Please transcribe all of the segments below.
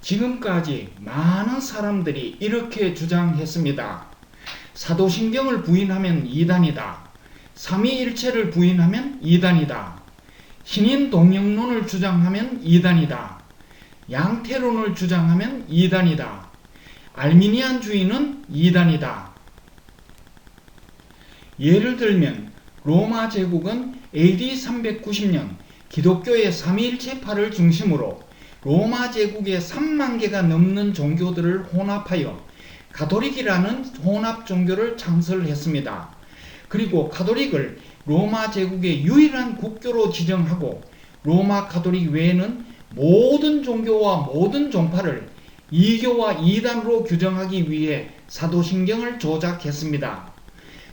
지금까지 많은 사람들이 이렇게 주장했습니다. 사도신경을 부인하면 이단이다. 삼위일체를 부인하면 이단이다. 신인동영론을 주장하면 이단이다. 양태론을 주장하면 이단이다. 알미니안주의는 이단이다. 예를 들면 로마 제국은 AD 390년 기독교의 삼위일체파를 중심으로 로마 제국의 3만 개가 넘는 종교들을 혼합하여 가톨릭이라는 혼합 종교를 창설했습니다. 그리고 가톨릭을 로마 제국의 유일한 국교로 지정하고 로마 가톨릭 외에는 모든 종교와 모든 종파를 이교와 이단으로 규정하기 위해 사도신경을 조작했습니다.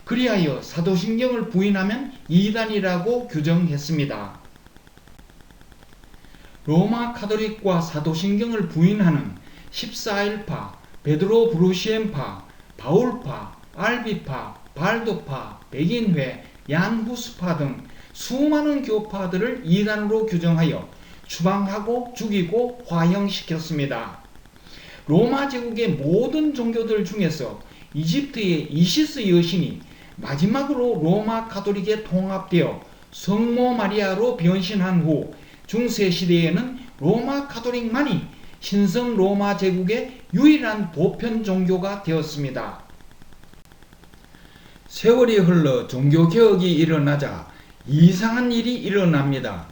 그리하여 사도신경을 부인하면 이단이라고 규정했습니다. 로마 가톨릭과 사도신경을 부인하는 14일파, 베드로 브루시엠파, 바울파, 알비파, 발도파, 백인회, 얀후스파 등 수많은 교파들을 이단으로 규정하여 추방하고 죽이고 화형시켰습니다. 로마 제국의 모든 종교들 중에서 이집트의 이시스 여신이 마지막으로 로마 가톨릭에 통합되어 성모 마리아로 변신한 후 중세시대에는 로마 가톨릭만이 신성 로마 제국의 유일한 보편 종교가 되었습니다. 세월이 흘러 종교개혁이 일어나자 이상한 일이 일어납니다.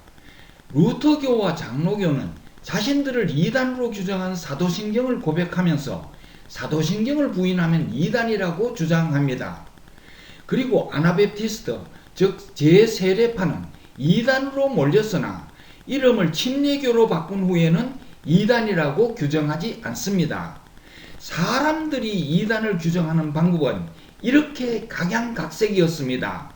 루터교와 장로교는 자신들을 이단으로 규정한 사도신경을 고백하면서 사도신경을 부인하면 이단이라고 주장합니다. 그리고 아나베프티스트, 즉 제세례파는 이단으로 몰렸으나 이름을 침례교로 바꾼 후에는 이단이라고 규정하지 않습니다. 사람들이 이단을 규정하는 방법은 이렇게 각양각색이었습니다.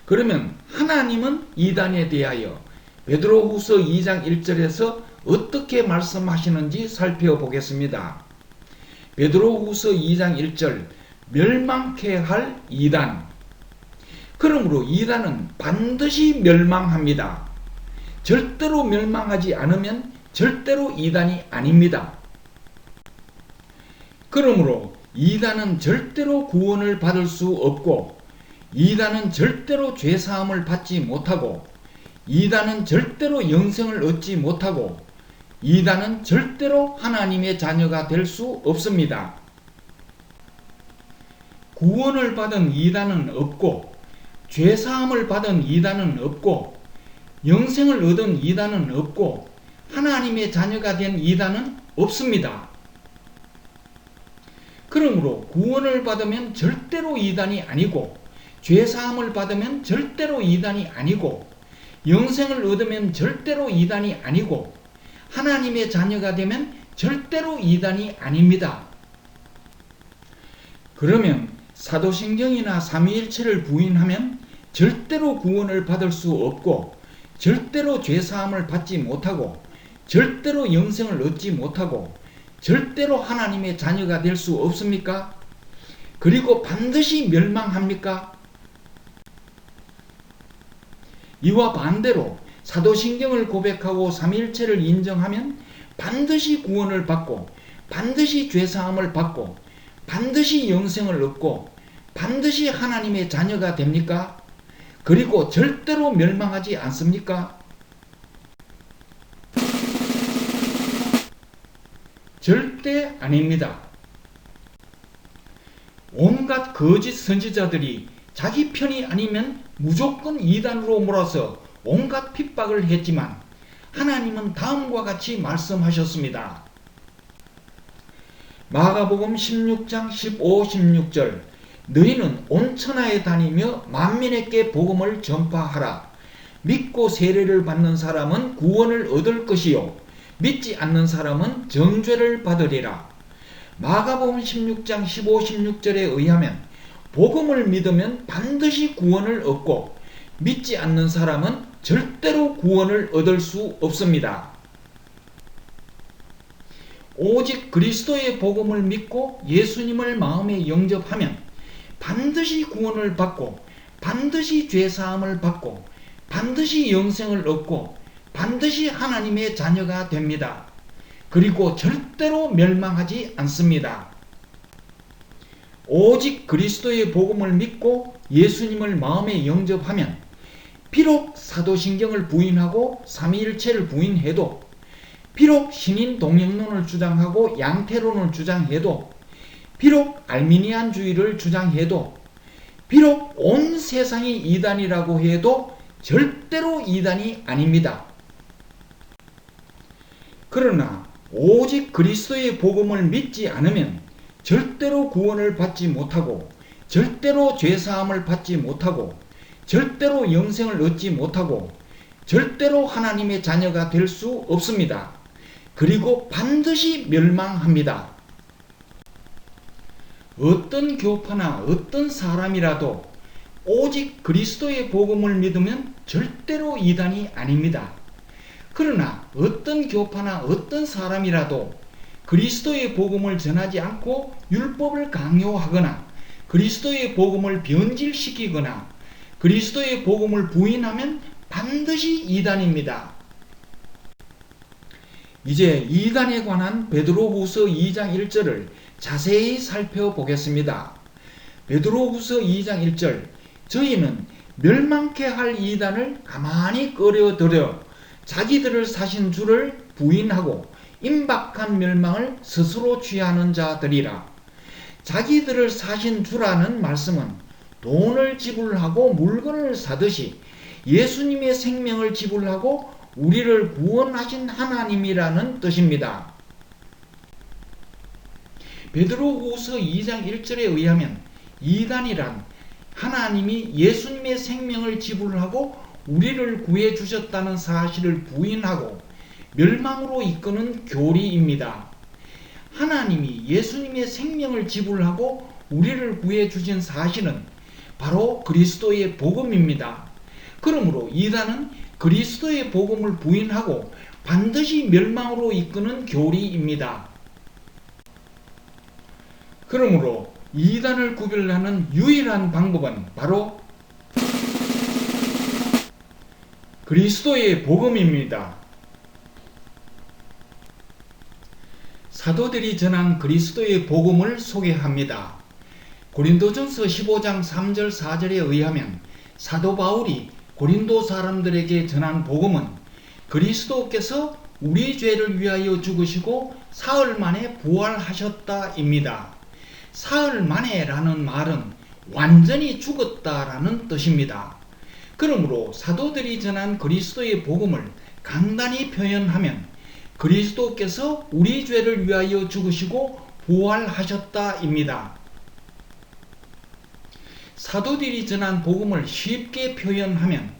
그러면 하나님은 이단에 대하여 베드로후서 2장 1절에서 어떻게 말씀하시는지 살펴보겠습니다. 베드로후서 2장 1절 멸망케 할 이단. 그러므로 이단은 반드시 멸망합니다. 절대로 멸망하지 않으면 절대로 이단이 아닙니다. 그러므로 이단은 절대로 구원을 받을 수 없고 이단은 절대로 죄사함을 받지 못하고 이단은 절대로 영생을 얻지 못하고 이단은 절대로 하나님의 자녀가 될 수 없습니다. 구원을 받은 이단은 없고 죄사함을 받은 이단은 없고 영생을 얻은 이단은 없고 하나님의 자녀가 된 이단은 없습니다. 그러므로 구원을 받으면 절대로 이단이 아니고 죄사함을 받으면 절대로 이단이 아니고 영생을 얻으면 절대로 이단이 아니고 하나님의 자녀가 되면 절대로 이단이 아닙니다. 그러면 사도신경이나 삼위일체를 부인하면 절대로 구원을 받을 수 없고 절대로 죄사함을 받지 못하고 절대로 영생을 얻지 못하고 절대로 하나님의 자녀가 될 수 없습니까? 그리고 반드시 멸망합니까? 이와 반대로 사도신경을 고백하고 삼위일체를 인정하면 반드시 구원을 받고 반드시 죄사함을 받고 반드시 영생을 얻고 반드시 하나님의 자녀가 됩니까? 그리고 절대로 멸망하지 않습니까? 절대 아닙니다. 온갖 거짓 선지자들이 자기 편이 아니면 무조건 이단으로 몰아서 온갖 핍박을 했지만 하나님은 다음과 같이 말씀하셨습니다. 마가복음 16장 15, 16절 너희는 온 천하에 다니며 만민에게 복음을 전파하라. 믿고 세례를 받는 사람은 구원을 얻을 것이요 믿지 않는 사람은 정죄를 받으리라. 마가복음 16장 15, 16절에 의하면 복음을 믿으면 반드시 구원을 얻고 믿지 않는 사람은 절대로 구원을 얻을 수 없습니다. 오직 그리스도의 복음을 믿고 예수님을 마음에 영접하면 반드시 구원을 받고 반드시 죄사함을 받고 반드시 영생을 얻고 반드시 하나님의 자녀가 됩니다. 그리고 절대로 멸망하지 않습니다. 오직 그리스도의 복음을 믿고 예수님을 마음에 영접하면 비록 사도신경을 부인하고 삼위일체를 부인해도, 비록 신인 동영론을 주장하고 양태론을 주장해도, 비록 알미니안주의를 주장해도, 비록 온 세상이 이단이라고 해도 절대로 이단이 아닙니다. 그러나 오직 그리스도의 복음을 믿지 않으면 절대로 구원을 받지 못하고, 절대로 죄사함을 받지 못하고, 절대로 영생을 얻지 못하고, 절대로 하나님의 자녀가 될 수 없습니다. 그리고 반드시 멸망합니다. 어떤 교파나 어떤 사람이라도 오직 그리스도의 복음을 믿으면 절대로 이단이 아닙니다. 그러나 어떤 교파나 어떤 사람이라도 그리스도의 복음을 전하지 않고 율법을 강요하거나 그리스도의 복음을 변질시키거나 그리스도의 복음을 부인하면 반드시 이단입니다. 이제 이단에 관한 베드로후서 2장 1절을 자세히 살펴보겠습니다. 베드로후서 2장 1절, 저희는 멸망케 할 이단을 가만히 꺼려들여 자기들을 사신 주를 부인하고 임박한 멸망을 스스로 취하는 자들이라. 자기들을 사신 주라는 말씀은 돈을 지불하고 물건을 사듯이 예수님의 생명을 지불하고 우리를 구원하신 하나님이라는 뜻입니다. 베드로후서 2장 1절에 의하면 이단이란 하나님이 예수님의 생명을 지불하고 우리를 구해 주셨다는 사실을 부인하고 멸망으로 이끄는 교리입니다. 하나님이 예수님의 생명을 지불하고 우리를 구해 주신 사실은 바로 그리스도의 복음입니다. 그러므로 이단은 그리스도의 복음을 부인하고 반드시 멸망으로 이끄는 교리입니다. 그러므로 이단을 구별하는 유일한 방법은 바로 그리스도의 복음입니다. 사도들이 전한 그리스도의 복음을 소개합니다. 고린도전서 15장 3절 4절에 의하면 사도 바울이 고린도 사람들에게 전한 복음은 그리스도께서 우리 죄를 위하여 죽으시고 사흘 만에 부활하셨다입니다. 사흘 만에라는 말은 완전히 죽었다라는 뜻입니다. 그러므로 사도들이 전한 그리스도의 복음을 간단히 표현하면 그리스도께서 우리 죄를 위하여 죽으시고 부활하셨다입니다. 사도들이 전한 복음을 쉽게 표현하면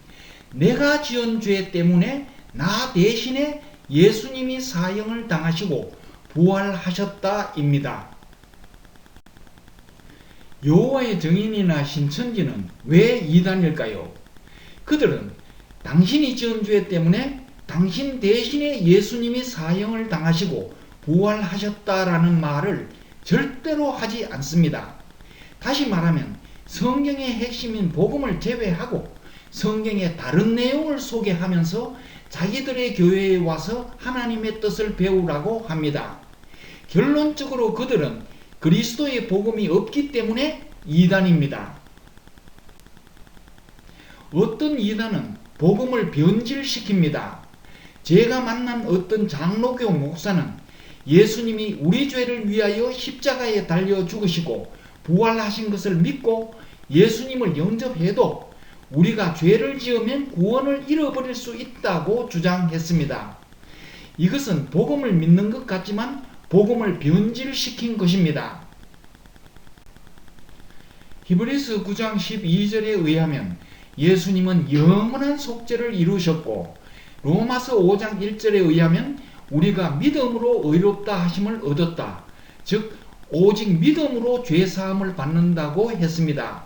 내가 지은 죄 때문에 나 대신에 예수님이 사형을 당하시고 부활하셨다입니다. 여호와의 증인이나 신천지는 왜 이단일까요? 그들은 당신이 지은 죄 때문에 당신 대신에 예수님이 사형을 당하시고 부활하셨다라는 말을 절대로 하지 않습니다. 다시 말하면 성경의 핵심인 복음을 제외하고 성경의 다른 내용을 소개하면서 자기들의 교회에 와서 하나님의 뜻을 배우라고 합니다. 결론적으로 그들은 그리스도의 복음이 없기 때문에 이단입니다. 어떤 이단은 복음을 변질시킵니다. 제가 만난 어떤 장로교 목사는 예수님이 우리 죄를 위하여 십자가에 달려 죽으시고 부활하신 것을 믿고 예수님을 영접해도 우리가 죄를 지으면 구원을 잃어버릴 수 있다고 주장했습니다. 이것은 복음을 믿는 것 같지만 복음을 변질시킨 것입니다. 히브리서 9장 12절에 의하면 예수님은 영원한 속죄를 이루셨고 로마서 5장 1절에 의하면 우리가 믿음으로 의롭다 하심을 얻었다. 즉 오직 믿음으로 죄사함을 받는다고 했습니다.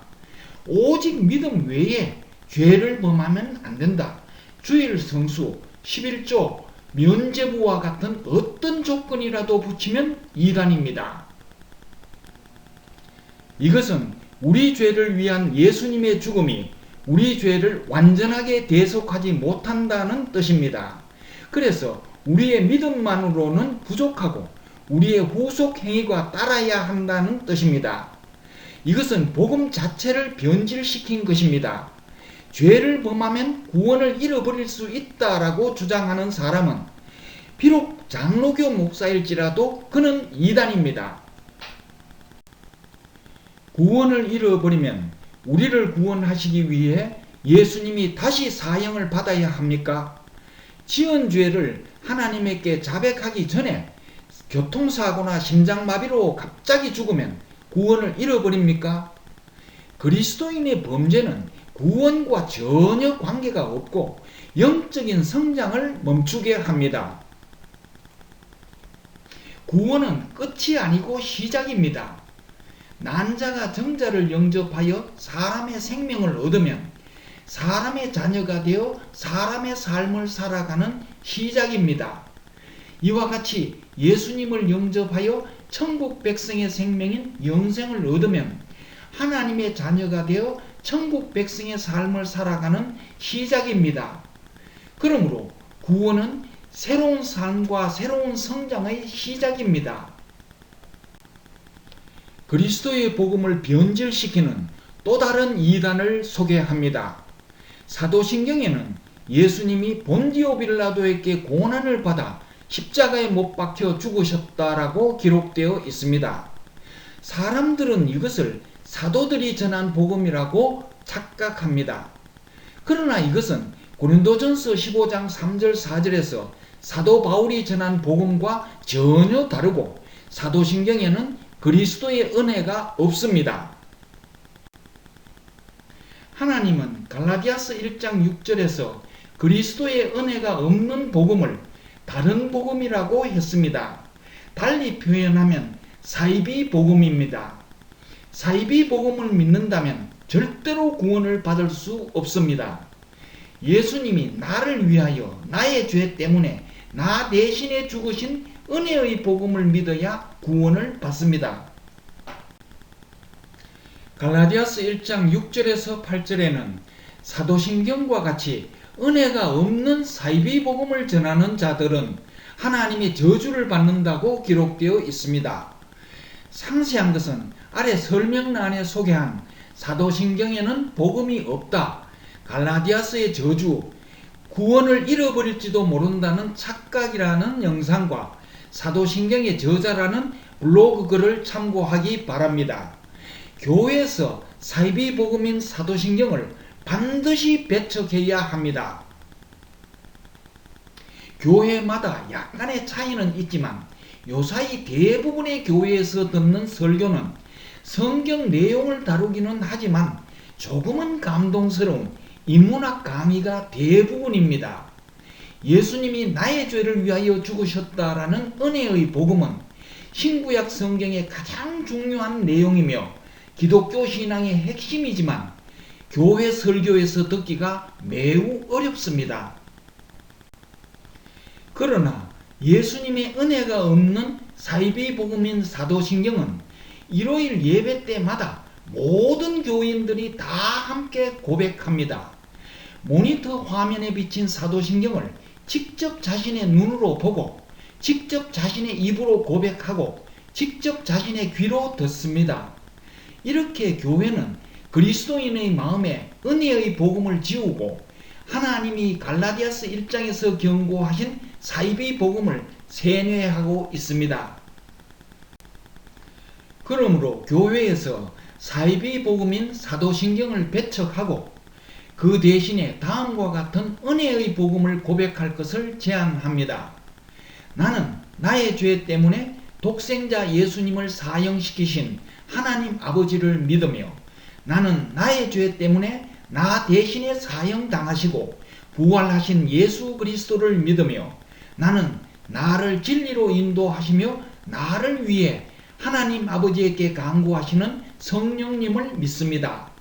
오직 믿음 외에 죄를 범하면 안 된다. 주일 성수, 11조, 면죄부와 같은 어떤 조건이라도 붙이면 이단입니다. 이것은 우리 죄를 위한 예수님의 죽음이 우리 죄를 완전하게 대속하지 못한다는 뜻입니다. 그래서 우리의 믿음만으로는 부족하고 우리의 후속 행위가 따라야 한다는 뜻입니다. 이것은 복음 자체를 변질시킨 것입니다. 죄를 범하면 구원을 잃어버릴 수 있다라고 주장하는 사람은 비록 장로교 목사일지라도 그는 이단입니다. 구원을 잃어버리면 우리를 구원하시기 위해 예수님이 다시 사형을 받아야 합니까? 지은 죄를 하나님께 자백하기 전에 교통사고나 심장마비로 갑자기 죽으면 구원을 잃어버립니까? 그리스도인의 범죄는 구원과 전혀 관계가 없고 영적인 성장을 멈추게 합니다. 구원은 끝이 아니고 시작입니다. 난자가 정자를 영접하여 사람의 생명을 얻으면 사람의 자녀가 되어 사람의 삶을 살아가는 시작입니다. 이와 같이 예수님을 영접하여 천국 백성의 생명인 영생을 얻으면 하나님의 자녀가 되어 천국 백성의 삶을 살아가는 시작입니다. 그러므로 구원은 새로운 삶과 새로운 성장의 시작입니다. 그리스도의 복음을 변질시키는 또 다른 이단을 소개합니다. 사도신경에는 예수님이 본디오 빌라도에게 고난을 받아 십자가에 못 박혀 죽으셨다라고 기록되어 있습니다. 사람들은 이것을 사도들이 전한 복음이라고 착각합니다. 그러나 이것은 고린도전서 15장 3절 4절에서 사도 바울이 전한 복음과 전혀 다르고 사도신경에는 그리스도의 은혜가 없습니다. 하나님은 갈라디아서 1장 6절에서 그리스도의 은혜가 없는 복음을 다른 복음이라고 했습니다. 달리 표현하면 사이비 복음입니다. 사이비 복음을 믿는다면 절대로 구원을 받을 수 없습니다. 예수님이 나를 위하여 나의 죄 때문에 나 대신에 죽으신 은혜의 복음을 믿어야 구원을 받습니다. 갈라디아서 1장 6절에서 8절에는 사도신경과 같이 은혜가 없는 사이비 복음을 전하는 자들은 하나님의 저주를 받는다고 기록되어 있습니다. 상세한 것은 아래 설명란에 소개한 사도신경에는 복음이 없다, 갈라디아서의 저주, 구원을 잃어버릴지도 모른다는 착각이라는 영상과 사도신경의 저자라는 블로그 글을 참고하기 바랍니다. 교회에서 사이비 복음인 사도신경을 반드시 배척해야 합니다. 교회마다 약간의 차이는 있지만 요사이 대부분의 교회에서 듣는 설교는 성경 내용을 다루기는 하지만 조금은 감동스러운 인문학 강의가 대부분입니다. 예수님이 나의 죄를 위하여 죽으셨다라는 은혜의 복음은 신구약 성경의 가장 중요한 내용이며 기독교 신앙의 핵심이지만 교회 설교에서 듣기가 매우 어렵습니다. 그러나 예수님의 은혜가 없는 사이비 복음인 사도신경은 일요일 예배 때마다 모든 교인들이 다 함께 고백합니다. 모니터 화면에 비친 사도신경을 직접 자신의 눈으로 보고 직접 자신의 입으로 고백하고 직접 자신의 귀로 듣습니다. 이렇게 교회는 그리스도인의 마음에 은혜의 복음을 지우고 하나님이 갈라디아서 1장에서 경고하신 사이비 복음을 세뇌하고 있습니다. 그러므로 교회에서 사이비 복음인 사도신경을 배척하고 그 대신에 다음과 같은 은혜의 복음을 고백할 것을 제안합니다. 나는 나의 죄 때문에 독생자 예수님을 사형시키신 하나님 아버지를 믿으며 나는 나의 죄 때문에 나 대신에 사형당하시고 부활하신 예수 그리스도를 믿으며 나는 나를 진리로 인도하시며 나를 위해 하나님 아버지에게 간구하시는 성령님을 믿습니다.